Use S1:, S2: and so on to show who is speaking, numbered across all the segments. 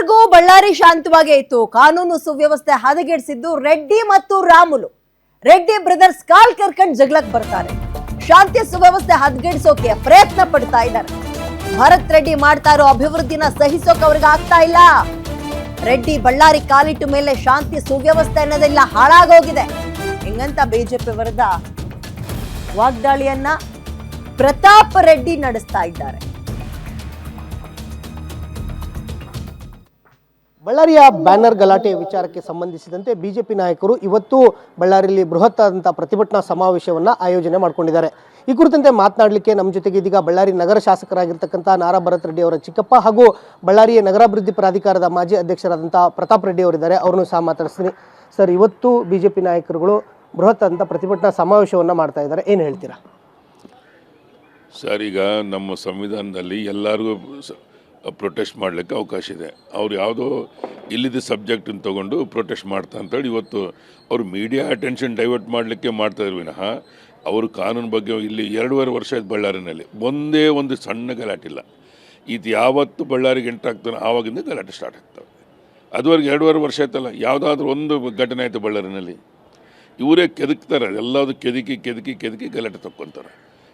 S1: ಇಲ್ಲಿವರೆಗೂ ಬಳ್ಳಾರಿ ಶಾಂತವಾಗೇ ಇತ್ತು. ಕಾನೂನು ಸುವ್ಯವಸ್ಥೆ ಹದಗೆಡಿಸಿದ್ದು ರೆಡ್ಡಿ ಮತ್ತು ರಾಮುಲು. ರೆಡ್ಡಿ ಬ್ರದರ್ಸ್ ಕಾಲ್ ಕರ್ಕೊಂಡು ಜಗಳಕ್ಕೆ ಬರ್ತಾರೆ. ಶಾಂತಿ ಸುವ್ಯವಸ್ಥೆ ಹದಗೆಡಿಸೋಕೆ ಪ್ರಯತ್ನ ಪಡ್ತಾ ಇದ್ದಾರೆ. ಭರತ್ ರೆಡ್ಡಿ ಮಾಡ್ತಾ ಇರೋ ಅಭಿವೃದ್ಧಿನ ಸಹಿಸೋಕೆ ಅವ್ರಿಗೆ ಆಗ್ತಾ ಇಲ್ಲ. ರೆಡ್ಡಿ ಬಳ್ಳಾರಿ ಕಾಲಿಟ್ಟು ಮೇಲೆ ಶಾಂತಿ ಸುವ್ಯವಸ್ಥೆ ಅನ್ನೋದೆಲ್ಲ ಹಾಳಾಗೋಗಿದೆ. ಹಿಂಗಂತ ಬಿಜೆಪಿ ವಿರುದ್ಧ ವಾಗ್ದಾಳಿಯನ್ನ ಪ್ರತಾಪ್ ರೆಡ್ಡಿ ನಡೆಸ್ತಾ ಇದ್ದಾರೆ.
S2: ಬಳ್ಳಾರಿಯ ಬ್ಯಾನರ್ ಗಲಾಟೆ ವಿಚಾರಕ್ಕೆ ಸಂಬಂಧಿಸಿದಂತೆ ಬಿಜೆಪಿ ನಾಯಕರು ಇವತ್ತು ಬಳ್ಳಾರಿಯಲ್ಲಿ ಬೃಹತ್ ಆದಂತಹ ಪ್ರತಿಭಟನಾ ಸಮಾವೇಶವನ್ನ ಆಯೋಜನೆ ಮಾಡಿಕೊಂಡಿದ್ದಾರೆ. ಈ ಕುರಿತಂತೆ ಮಾತನಾಡಲಿಕ್ಕೆ ನಮ್ಮ ಜೊತೆಗೆ ಇದೀಗ ಬಳ್ಳಾರಿ ನಗರ ಶಾಸಕರಾಗಿರ್ತಕ್ಕಂಥ ನಾರಾ ಭರತ್ ರೆಡ್ಡಿ ಅವರ ಚಿಕ್ಕಪ್ಪ ಹಾಗೂ ಬಳ್ಳಾರಿಯ ನಗರಾಭಿವೃದ್ಧಿ ಪ್ರಾಧಿಕಾರದ ಮಾಜಿ ಅಧ್ಯಕ್ಷರಾದಂತಹ ಪ್ರತಾಪ್ ರೆಡ್ಡಿ ಅವರಿದ್ದಾರೆ. ಅವ್ರನ್ನು ಸಹ ಮಾತಾಡಿಸ್ತೀನಿ. ಸರ್, ಇವತ್ತು ಬಿಜೆಪಿ ನಾಯಕರುಗಳು ಬೃಹತ್ ಆದಂತಹ ಪ್ರತಿಭಟನಾ ಸಮಾವೇಶವನ್ನ ಮಾಡ್ತಾ ಇದ್ದಾರೆ, ಏನು ಹೇಳ್ತೀರಾ?
S3: ಸರ್, ಈಗ ನಮ್ಮ ಸಂವಿಧಾನದಲ್ಲಿ ಎಲ್ಲರಿಗೂ ಪ್ರೊಟೆಸ್ಟ್ ಮಾಡಲಿಕ್ಕೆ ಅವಕಾಶ ಇದೆ. ಅವ್ರು ಯಾವುದೋ ಇಲ್ಲಿದ್ದ ಸಬ್ಜೆಕ್ಟನ್ನು ತೊಗೊಂಡು ಪ್ರೊಟೆಸ್ಟ್ ಮಾಡ್ತಾ ಅಂತೇಳಿ ಇವತ್ತು ಅವರು ಮೀಡಿಯಾ ಅಟೆನ್ಷನ್ ಡೈವರ್ಟ್ ಮಾಡಲಿಕ್ಕೆ ಮಾಡ್ತಾಯಿದ್ರು ವಿನಃ ಅವರು ಕಾನೂನು ಬಗ್ಗೆ ಇಲ್ಲಿ 2.5 ವರ್ಷ ಆಯ್ತು ಬಳ್ಳಾರಿನಲ್ಲಿ ಒಂದೇ ಒಂದು ಸಣ್ಣ ಗಲಾಟಿಲ್ಲ. ಇದು ಯಾವತ್ತು ಬಳ್ಳಾರಿಗೆ ಎಂಟ್ರಾಗ್ತಾನೆ ಆವಾಗಿಂದ ಗಲಾಟೆ ಸ್ಟಾರ್ಟ್ ಆಗ್ತವೆ. ಅದುವರೆಗೆ 2.5 ವರ್ಷ ಆಯ್ತಲ್ಲ, ಯಾವುದಾದ್ರೂ ಒಂದು ಘಟನೆ ಆಯಿತು ಬಳ್ಳಾರಿನಲ್ಲಿ? ಇವರೇ ಕೆದಕ್ತಾರೆ, ಎಲ್ಲದೂ ಕೆದಕಿ ಗಲಾಟೆ ತಕ್ಕೊತಾರೆ.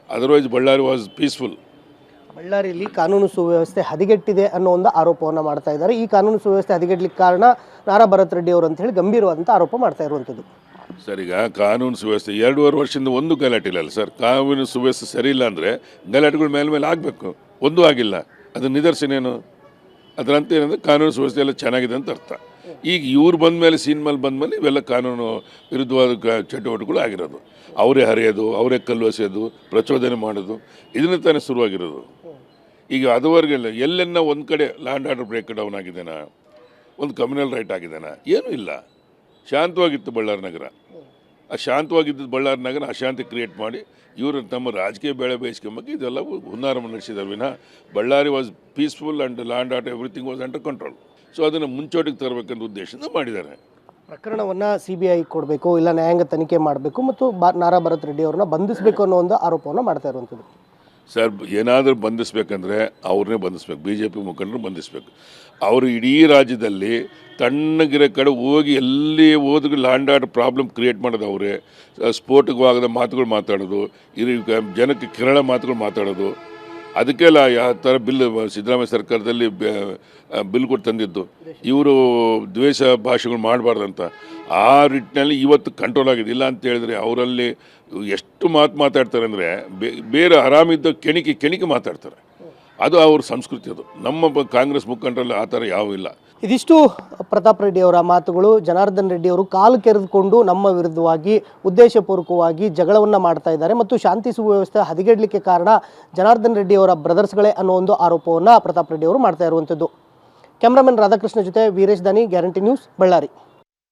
S3: Otherwise Ballari was peaceful.
S2: ಬಳ್ಳಾರಿಯಲ್ಲಿ ಕಾನೂನು ಸುವ್ಯವಸ್ಥೆ ಹದಗೆಟ್ಟಿದೆ ಅನ್ನೋ ಒಂದು ಆರೋಪವನ್ನು ಮಾಡ್ತಾ ಇದ್ದಾರೆ. ಈ ಕಾನೂನು ಸುವ್ಯವಸ್ಥೆ ಹದಗೆಡ್ಲಿಕ್ಕೆ ಕಾರಣ ನಾರಾ ಭರತ್ ರೆಡ್ಡಿ ಅವರು ಅಂತ ಹೇಳಿ ಗಂಭೀರವಾದಂಥ ಆರೋಪ ಮಾಡ್ತಾ ಇರುವಂಥದ್ದು.
S3: ಸರ್, ಈಗ ಕಾನೂನು ಸುವ್ಯವಸ್ಥೆ 2.5 ವರ್ಷದಿಂದ ಒಂದು ಗಲಾಟೆ ಇಲ್ಲ ಸರ್. ಕಾನೂನು ಸುವ್ಯವಸ್ಥೆ ಸರಿ ಇಲ್ಲ ಅಂದರೆ ಗಲಾಟೆಗಳು ಮೇಲೆ ಆಗಬೇಕು, ಒಂದೂ ಆಗಿಲ್ಲ. ಅದು ನಿದರ್ಶನೇನು? ಅದರಂತೆ ಏನಂದರೆ ಕಾನೂನು ಸುವ್ಯವಸ್ಥೆ ಎಲ್ಲ ಚೆನ್ನಾಗಿದೆ ಅಂತ ಅರ್ಥ. ಈಗ ಇವ್ರು ಬಂದ ಮೇಲೆ ಸೀನ್ ಮೇಲೆ ಬಂದ ಮೇಲೆ ಇವೆಲ್ಲ ಕಾನೂನು ವಿರುದ್ಧವಾದ ಚಟುವಟಿಕೆಗಳು ಆಗಿರೋದು. ಅವರೇ ಹರಿಯೋದು, ಅವರೇ ಕಲ್ಲು ಎಸೆಯೋದು, ಪ್ರಚೋದನೆ ಮಾಡೋದು, ಇದನ್ನ ತಾನೇ ಶುರುವಾಗಿರೋದು. ಈಗ ಅದುವರೆಗೆಲ್ಲ ಎಲ್ಲೆನ್ನ ಒಂದು ಕಡೆ ಲ್ಯಾಂಡ್ ಆರ್ಡರ್ ಬ್ರೇಕ್ ಡೌನ್ ಆಗಿದೆನಾ, ಒಂದು ಕಮ್ಯುನಲ್ ರೈಟ್ ಆಗಿದೆನಾ? ಏನೂ ಇಲ್ಲ. ಶಾಂತವಾಗಿತ್ತು ಬಳ್ಳಾರಿ ನಗರ. ಆ ಶಾಂತವಾಗಿದ್ದು ಬಳ್ಳಾರಿ ನಗರ ಅಶಾಂತಿ ಕ್ರಿಯೇಟ್ ಮಾಡಿ ಇವರು ತಮ್ಮ ರಾಜಕೀಯ ಬೆಳೆ ಬೇಯಿಸ್ಕೊಂಬಕ್ಕೆ ಇದೆಲ್ಲ ಹುನ್ನಾರ ನಡೆಸಿದ್ದಾರೆ ವಿನಃ Ballari was peaceful and land order everything was under control. So ಅದನ್ನು ಮುಂಚೋಟಿಗೆ ತರಬೇಕಂತ ಉದ್ದೇಶದಿಂದ ಮಾಡಿದ್ದಾರೆ.
S2: ಪ್ರಕರಣವನ್ನು CBI ಕೊಡಬೇಕು, ಇಲ್ಲ ನ್ಯಾಯಾಂಗ ತನಿಖೆ ಮಾಡಬೇಕು ಮತ್ತು ನಾರಾ ಭರತ್ ರೆಡ್ಡಿ ಅವ್ರನ್ನ ಬಂಧಿಸಬೇಕು ಅನ್ನೋ ಒಂದು ಆರೋಪವನ್ನು ಮಾಡ್ತಾ ಇರುವಂಥದ್ದು.
S3: ಸರ್, ಏನಾದರೂ ಬಂಧಿಸಬೇಕಂದ್ರೆ ಅವ್ರನ್ನೇ ಬಂಧಿಸ್ಬೇಕು, BJP ಮುಖಂಡರು ಬಂಧಿಸಬೇಕು. ಅವರು ಇಡೀ ರಾಜ್ಯದಲ್ಲಿ ತಣ್ಣಗಿರೋ ಕಡೆ ಹೋಗಿ ಎಲ್ಲಿ ಹೋದ್ರೂ ಲ್ಯಾಂಡ್ ಆರ್ಡರ್ ಪ್ರಾಬ್ಲಮ್ ಕ್ರಿಯೇಟ್ ಮಾಡೋದು ಅವರೇ. ಸ್ಫೋಟಕವಾಗದ ಮಾತುಗಳು ಮಾತಾಡೋದು, ಜನಕ್ಕೆ ಕಿರಳ ಮಾತುಗಳು ಮಾತಾಡೋದು. ಅದಕ್ಕೆಲ್ಲ ಯಾವ ಥರ ಬಿಲ್ ಸಿದ್ದರಾಮಯ್ಯ ಸರ್ಕಾರದಲ್ಲಿ ಬಿಲ್ ಕೊಟ್ಟು ತಂದಿದ್ದು ಇವರು ದ್ವೇಷ ಭಾಷೆಗಳು ಮಾಡಬಾರ್ದಂತ. ಆ ನಿಟ್ಟಿನಲ್ಲಿ ಇವತ್ತು ಕಂಟ್ರೋಲ್ ಆಗಿದೆ. ಇಲ್ಲ ಅಂತ ಹೇಳಿದ್ರೆ ಅವರಲ್ಲಿ ಎಷ್ಟು ಮಾತಾಡ್ತಾರೆ ಅಂದರೆ ಬೇರೆ ಆರಾಮಿದ್ದ ಕೆಣಿಕೆ ಮಾತಾಡ್ತಾರೆ. ಅದು ಅವ್ರ ಸಂಸ್ಕೃತಿ. ಅದು ನಮ್ಮ ಕಾಂಗ್ರೆಸ್ ಮುಖಂಡರಲ್ಲಿ ಆ ಥರ ಯಾವೂ ಇಲ್ಲ.
S2: ಇದಿಷ್ಟು ಪ್ರತಾಪ್ ರೆಡ್ಡಿ ಅವರ ಮಾತುಗಳು. ಜನಾರ್ದನ್ ರೆಡ್ಡಿ ಅವರು ಕಾಲು ಕೆರೆದುಕೊಂಡು ನಮ್ಮ ವಿರುದ್ಧವಾಗಿ ಉದ್ದೇಶಪೂರ್ವಕವಾಗಿ ಜಗಳವನ್ನು ಮಾಡ್ತಾ ಇದ್ದಾರೆ ಮತ್ತು ಶಾಂತಿ ಸುವ್ಯವಸ್ಥೆ ಹದಗೆಡಲಿಕ್ಕೆ ಕಾರಣ ಜನಾರ್ದನ್ ರೆಡ್ಡಿ ಅವರ ಬ್ರದರ್ಸ್ಗಳೇ ಅನ್ನೋ ಒಂದು ಆರೋಪವನ್ನು ಪ್ರತಾಪ್ ರೆಡ್ಡಿ ಅವರು ಮಾಡ್ತಾ ಇರುವಂಥದ್ದು. ಕ್ಯಾಮ್ರಾಮನ್ ರಾಧಾಕೃಷ್ಣ ಜೊತೆ ವೀರೇಶ್ ದಾನಿ, ಗ್ಯಾರಂಟಿ ನ್ಯೂಸ್, ಬಳ್ಳಾರಿ.